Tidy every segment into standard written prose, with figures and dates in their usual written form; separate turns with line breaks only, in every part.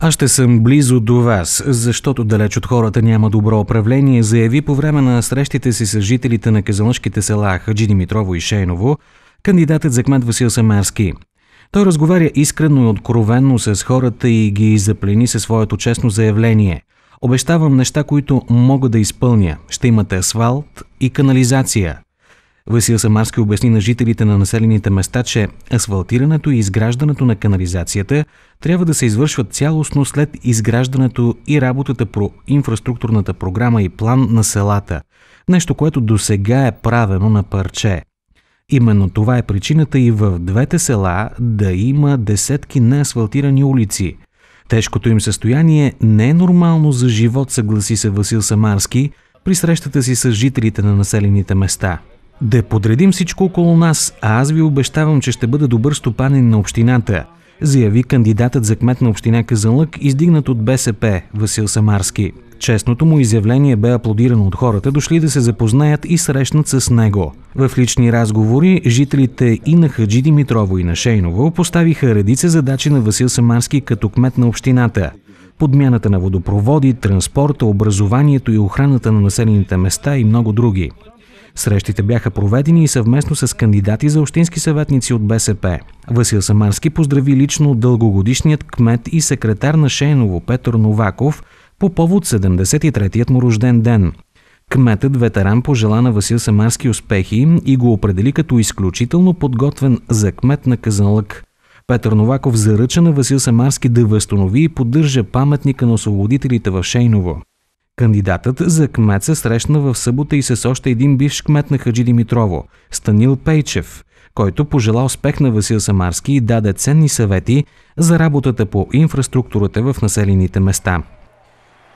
Аз ще съм близо до вас, защото далеч от хората няма добро управление, заяви по време на срещите си с жителите на казанлъшките села Хаджидимитрово и Шейново кандидатът за кмет Васил Самарски. Той разговаря искрено и откровенно с хората и ги заплени със своето честно заявление. Обещавам неща, които мога да изпълня. Ще имате асфалт и канализация. Васил Самарски обясни на жителите на населените места, че асфалтирането и изграждането на канализацията трябва да се извършват цялостно след изграждането и работата по инфраструктурната програма и план на селата. Нещо, което досега е правено на парче. Именно това е причината и в двете села да има десетки неасфалтирани улици. Тежкото им състояние не е нормално за живот, съгласи се Васил Самарски при срещата си с жителите на населените места. Да подредим всичко около нас, а аз ви обещавам, че ще бъда добър стопанин на общината, заяви кандидатът за кмет на община Казанлък, издигнат от БСП Васил Самарски. Честното му изявление бе аплодирано от хората, дошли да се запознаят и срещнат с него. В лични разговори жителите и на Хаджидимитрово и на Шейново поставиха редица задачи на Васил Самарски като кмет на общината. Подмяната на водопроводи, транспорта, образованието и охраната на населените места и много други. Срещите бяха проведени и съвместно с кандидати за общински съветници от БСП. Васил Самарски поздрави лично дългогодишният кмет и секретар на Шейново Петър Новаков по повод 73-тият му рожден ден. Кметът ветеран пожела на Васил Самарски успехи и го определи като изключително подготвен за кмет на Казанлък. Петър Новаков заръча на Васил Самарски да възстанови и поддържа паметника на освободителите в Шейново. Кандидатът за кмет се срещна в събота и с още един бивш кмет на Хаджидимитрово – Станил Пейчев, който пожела успех на Васил Самарски и даде ценни съвети за работата по инфраструктурата в населените места.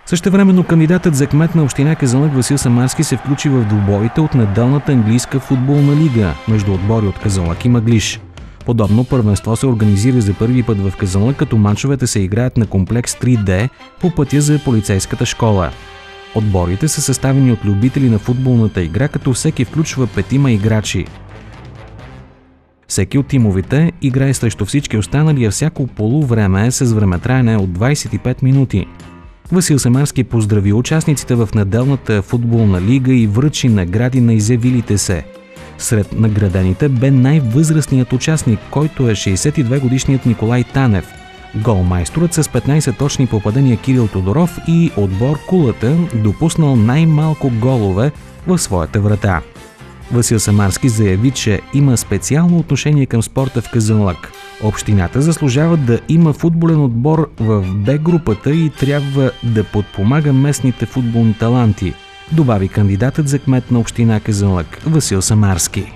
Същевременно кандидатът за кмет на община Казанлък Васил Самарски се включи в двубоите от неделната английска футболна лига между отбори от Казанлък и Мъглиж. Подобно първенство се организира за първи път в Казанлък, като мачовете се играят на комплекс 3D по пътя за полицейската школа. Отборите са съставени от любители на футболната игра, като всеки включва 5 играчи. Всеки от тимовете играе срещу всички останали, а всяко полувреме е с времетраене от 25 минути. Васил Самарски поздрави участниците в неделната футболна лига и връчи награди на изявилите се. Сред наградените бе най-възрастният участник, който е 62-годишният Николай Танев, голмайсторът с 15 точни попадения Кирил Тодоров и отбор Кулата, допуснал най-малко голове в своята врата. Васил Самарски заяви, че има специално отношение към спорта в Казанлък. Общината заслужава да има футболен отбор в Б-групата и трябва да подпомага местните футболни таланти, добави кандидатът за кмет на община Казанлък Васил Самарски.